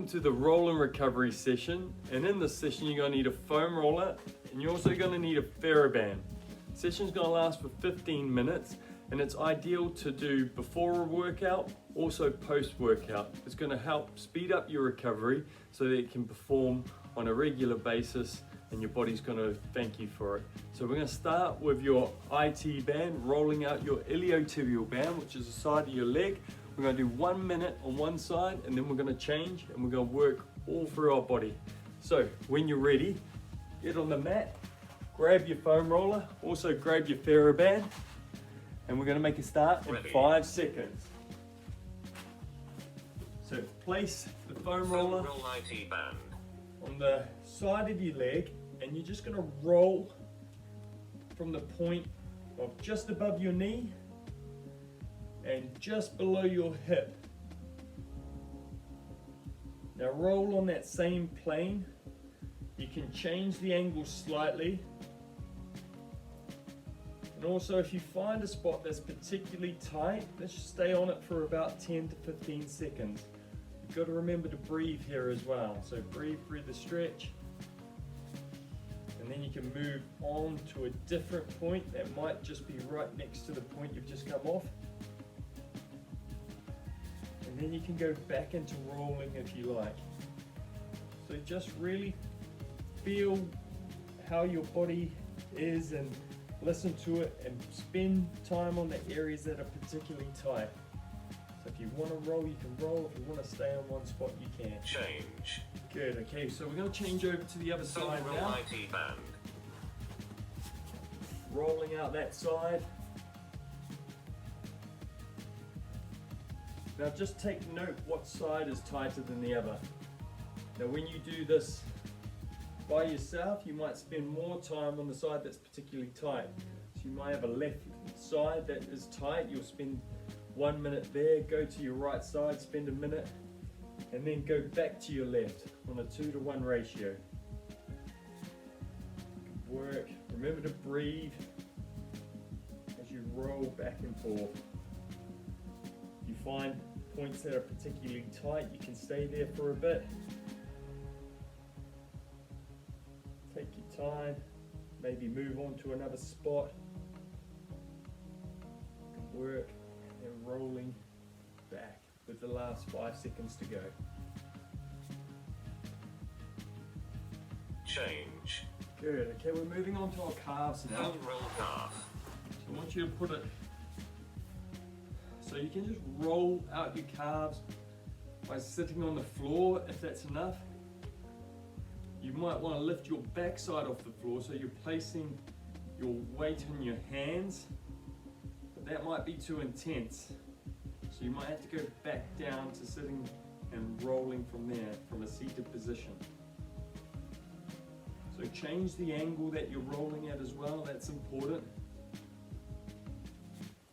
Welcome to the roll and recovery session, and in this session you're going to need a foam roller and you're also going to need a TheraBand. The session's going to last for 15 minutes and it's ideal to do before a workout, also post-workout. It's going to help speed up your recovery so that you can perform on a regular basis and your body's going to thank you for it. So we're going to start with your IT band, rolling out your iliotibial band, which is the side of your leg. We're going to do 1 minute on one side and then we're going to change and we're going to work all through our body. So when you're ready, get on the mat, grab your foam roller, also grab your TheraBand, and we're going to make a start in 5 seconds. So place the foam roller IT band on the side of your leg and you're just going to roll from the point of just above your knee and just below your hip. Now roll on that same plane. You can change the angle slightly. And also if you find a spot that's particularly tight, let's just stay on it for about 10 to 15 seconds. You've got to remember to breathe here as well. So breathe through the stretch. And then you can move on to a different point that might just be right next to the point you've just come off. And then you can go back into rolling if you like. So just really feel how your body is and listen to it and spend time on the areas that are particularly tight. So if you want to roll, you can roll. If you want to stay on one spot, you can. change. Good, okay, so we're going to change over to the other side now. IT band Rolling out that side. Now just take note what side is tighter than the other. Now when you do this by yourself, you might spend more time on the side that's particularly tight. So you might have a left side that is tight, you'll spend 1 minute there, go to your right side, spend a minute, and then go back to your left on a 2-to-1 ratio. Good work. Remember to breathe as you roll back and forth. If you find points that are particularly tight, you can stay there for a bit. Take your time, maybe move on to another spot. Good work, and rolling back with the last 5 seconds to go. change. Good, okay, we're moving on to our calves now. Foam roll calf. So I want you to put it, so you can just roll out your calves by sitting on the floor if that's enough. You might want to lift your backside off the floor so you're placing your weight in your hands, but that might be too intense. So you might have to go back down to sitting and rolling from there, from a seated position. So change the angle that you're rolling at as well, that's important.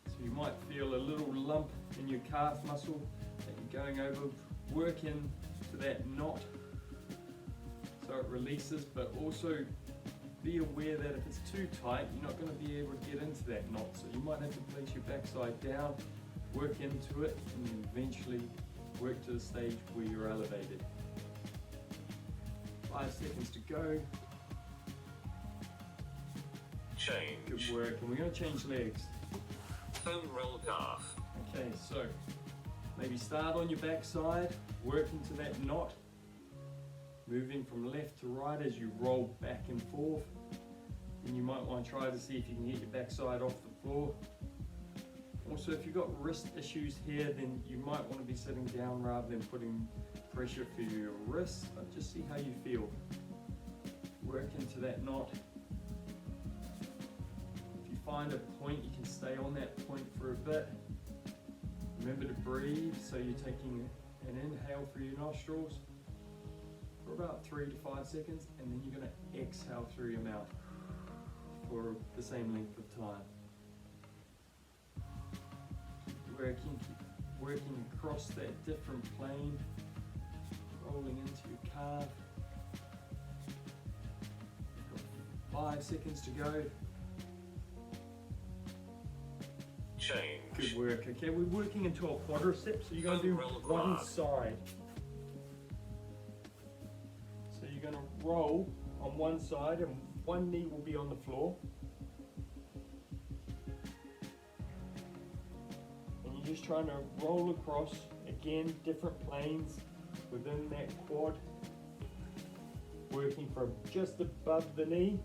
So you might feel a little lump in your calf muscle that you're going over. Work into that knot so it releases, but also be aware that if it's too tight, you're not going to be able to get into that knot. So you might have to place your backside down, work into it, and then eventually work to the stage where you're elevated. 5 seconds to go. change. Good work, and we're going to change legs. Foam roll calf. Okay, so maybe start on your backside, work into that knot, moving from left to right as you roll back and forth. And you might want to try to see if you can get your backside off the floor. Also, if you've got wrist issues here, then you might want to be sitting down rather than putting pressure for your wrists, but just see how you feel. Work into that knot. If you find a point, you can stay on that point for a bit. Remember to breathe, so you're taking an inhale through your nostrils for about 3 to 5 seconds, and then you're going to exhale through your mouth for the same length of time. Working across that different plane, rolling into your calf. Got 5 seconds to go. change. Good work. Okay, we're working into our quadriceps, so you're going to do one side. roll on one side and one knee will be on the floor. And you're just trying to roll across, again, different planes within that quad, working from just above the knee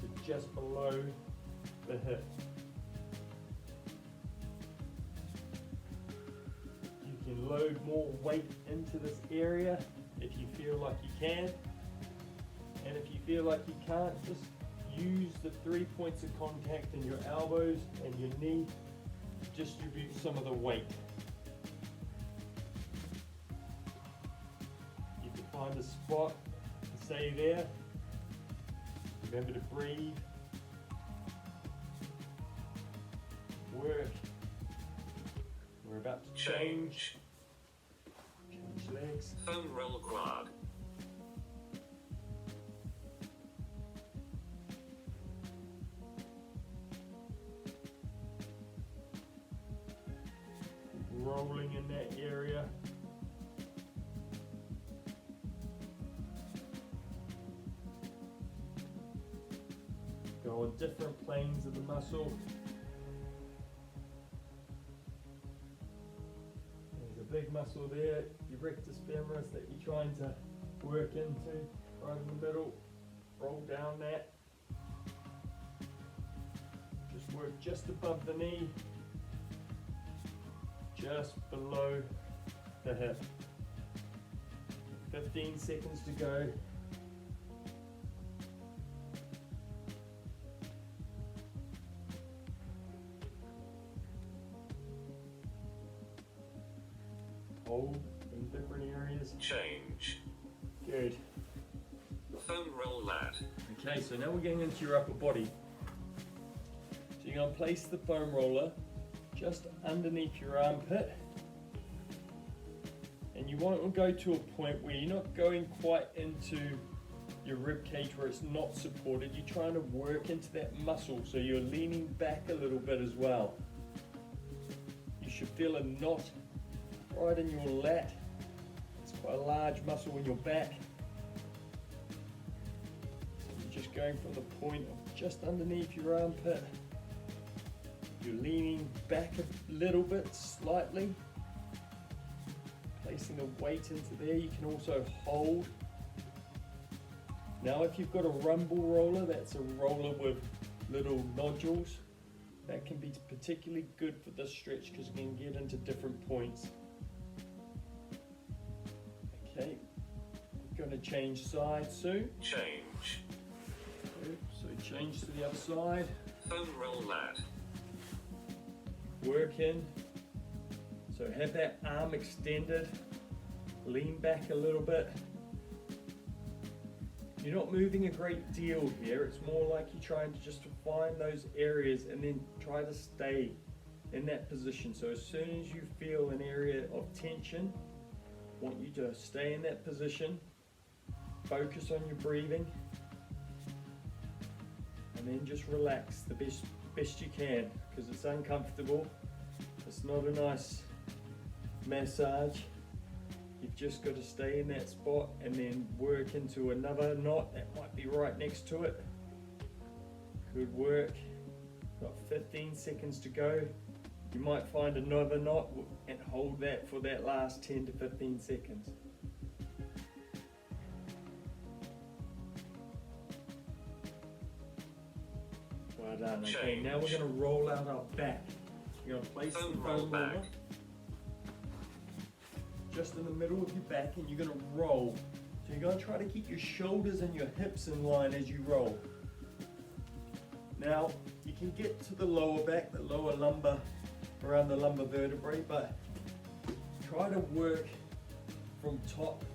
to just below the hip. You can load more weight into this area if you feel like you can, and if you feel like you can't, just use the 3 points of contact in your elbows and your knee to distribute some of the weight. You can find a spot and stay there. Remember to breathe, work. We're about to change legs. Foam roll quad. Rolling in that area. Go on different planes of the muscle. There's a big muscle there, your rectus femoris, that you're trying to work into, right in the middle. Roll down that. Just work just above the knee, just below the hip. 15 seconds to go. Hold in different areas. Change. Good. Foam roll lat. Okay, so now we're getting into your upper body. So you're going to place the foam roller just underneath your armpit. And you want to go to a point where you're not going quite into your rib cage where it's not supported. You're trying to work into that muscle, so you're leaning back a little bit as well. You should feel a knot right in your lat. It's quite a large muscle in your back. So you're just going from the point of just underneath your armpit. You're leaning back a little bit, slightly. Placing the weight into there. You can also hold. Now if you've got a rumble roller, that's a roller with little nodules. That can be particularly good for this stretch because you can get into different points. Okay, we're going to change sides soon. Change. Good. So change to the other side. Foam roll lat. Work in. So have that arm extended. Lean back a little bit. You're not moving a great deal here. It's more like you're trying to just find those areas and then try to stay in that position. So as soon as you feel an area of tension, I want you to stay in that position. Focus on your breathing. And then just relax the best you can, because it's uncomfortable. It's not a nice massage. You've just got to stay in that spot and then work into another knot that might be right next to it. Good work. Got 15 seconds to go. You might find another knot and hold that for that last 10 to 15 seconds. Well done. Okay, now we're going to roll out our back. You're going to place the Foam foam roll back. roller just in the middle of your back, and you're going to roll. So you're going to try to keep your shoulders and your hips in line as you roll. Now, you can get to the lower back, the lower lumbar, around the lumbar vertebrae, but try to work from top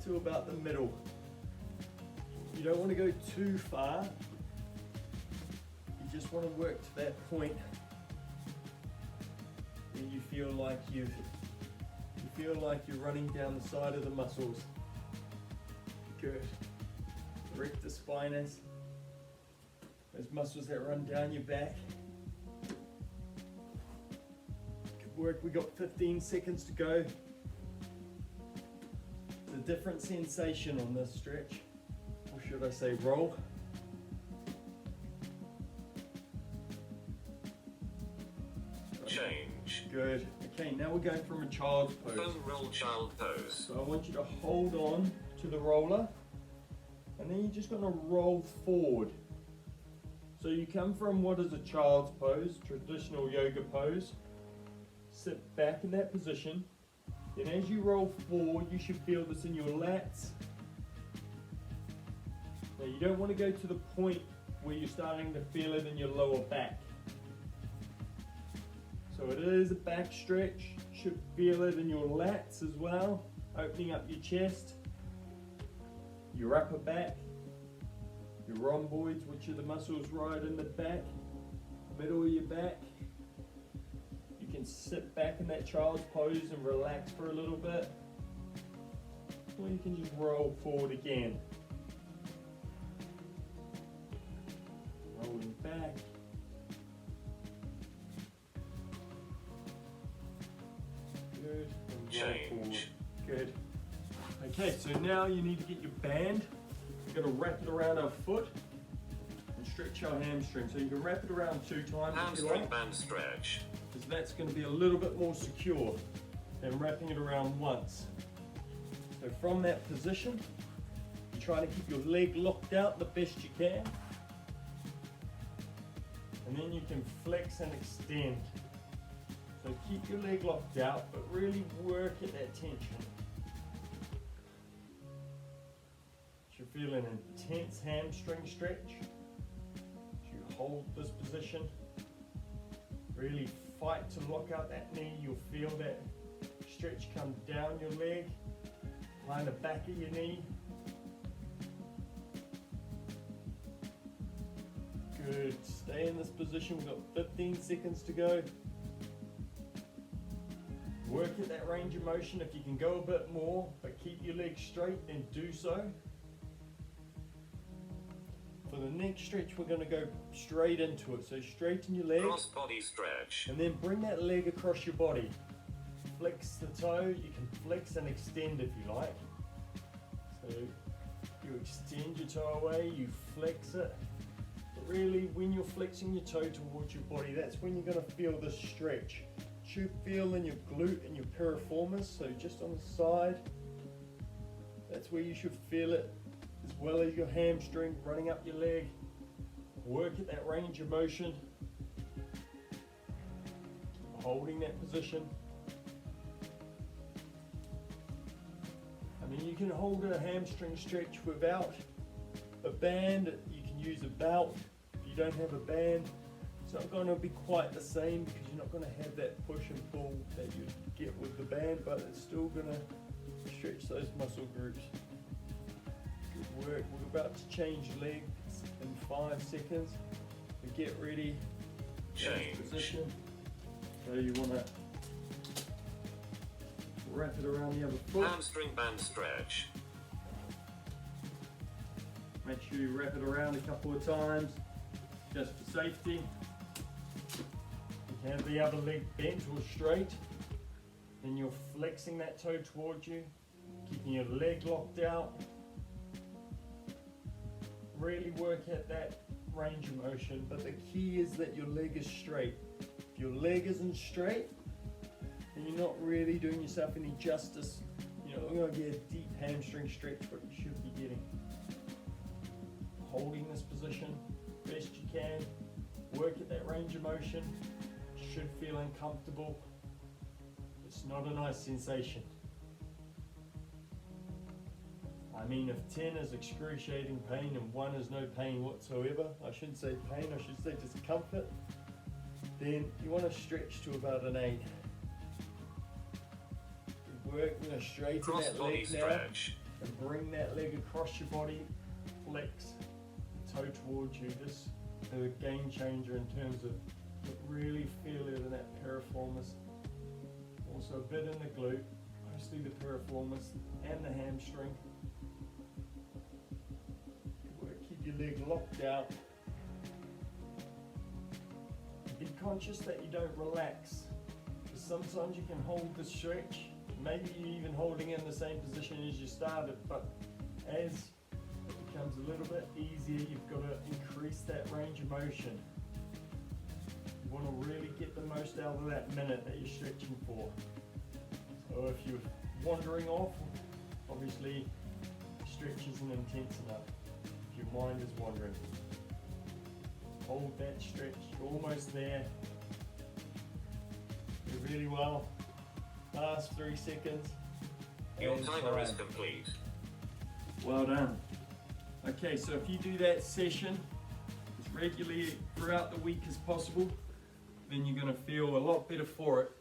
to about the middle. You don't want to go too far. You just want to work to that point where you feel like you're running down the side of the muscles. Good. Rectus spinous. Those muscles that run down your back. Good work. We got 15 seconds to go. The different sensation on this stretch, or should I say roll. Change. Good. Okay, now we're going from a child's pose. Foam roll child pose. So I want you to hold on to the roller, and then you're just going to roll forward. So you come from what is a child's pose, traditional yoga pose. Sit back in that position. Then as you roll forward, you should feel this in your lats. Now you don't want to go to the point where you're starting to feel it in your lower back. So it is a back stretch. You should feel it in your lats as well, opening up your chest, your upper back, your rhomboids, which are the muscles right in the back, middle of your back. You can sit back in that child's pose and relax for a little bit, or you can just roll forward again. Rolling back. Good. And roll forward. Change. Good. Okay, so now you need to get your band. We're going to wrap it around our foot and stretch our hamstring. So you can wrap it around 2 times if you Hamstring like, band stretch. because that's going to be a little bit more secure than wrapping it around once. So from that position, you try to keep your leg locked out the best you can. And then you can flex and extend. So keep your leg locked out, but really work at that tension. You feel an intense hamstring stretch. As you hold this position, really fight to lock out that knee. You'll feel that stretch come down your leg, behind the back of your knee. Good. Stay in this position. We've got 15 seconds to go. Work at that range of motion. If you can go a bit more, but keep your legs straight, then do so. For the next stretch, we're going to go straight into it. So straighten your leg, Cross body stretch. and then bring that leg across your body. Flex the toe. You can flex and extend if you like. So you extend your toe away, you flex it. But really, when you're flexing your toe towards your body, that's when you're going to feel the stretch. You should feel in your glute and your piriformis, so just on the side. That's where you should feel it, as well as your hamstring running up your leg. Work at that range of motion, holding that position. I mean, you can hold a hamstring stretch without a band. You can use a belt. If you don't have a band, it's not going to be quite the same because you're not going to have that push and pull that you get with the band, but it's still going to stretch those muscle groups. Good work. We're about to change legs in 5 seconds. So get ready. Change. Position. So you want to wrap it around the other foot. Hamstring band stretch. Make sure you wrap it around a couple of times, just for safety. You can have the other leg bent or straight, and you're flexing that toe towards you, keeping your leg locked out. Really work at that range of motion, but the key is that your leg is straight. If your leg isn't straight, then you're not really doing yourself any justice. You're not going to get a deep hamstring stretch, what you should be getting. Holding this position best you can. Work at that range of motion. Should feel uncomfortable. It's not a nice sensation. I mean, if 10 is excruciating pain and 1 is no pain whatsoever, I shouldn't say pain, I should say discomfort, then you want to stretch to about an 8. Good work. We're going to straighten Cross that body leg now stretch. and bring that leg across your body. Flex the toe towards you. This is a game changer in terms of really feel it in that piriformis. Also a bit in the glute, mostly the piriformis and the hamstring. Good work. Keep your leg locked out. Be conscious that you don't relax, because sometimes you can hold the stretch maybe you're even holding in the same position as you started, but as it becomes a little bit easier, you've got to increase that range of motion. You want to really get the most out of that minute that you're stretching for. So if you're wandering off, obviously stretch isn't intense enough. If your mind is wandering, hold that stretch, you're almost there. Do really well. Last 3 seconds. Your and timer is time. complete. Well done. Okay, so if you do that session as regularly throughout the week as possible, then you're going to feel a lot better for it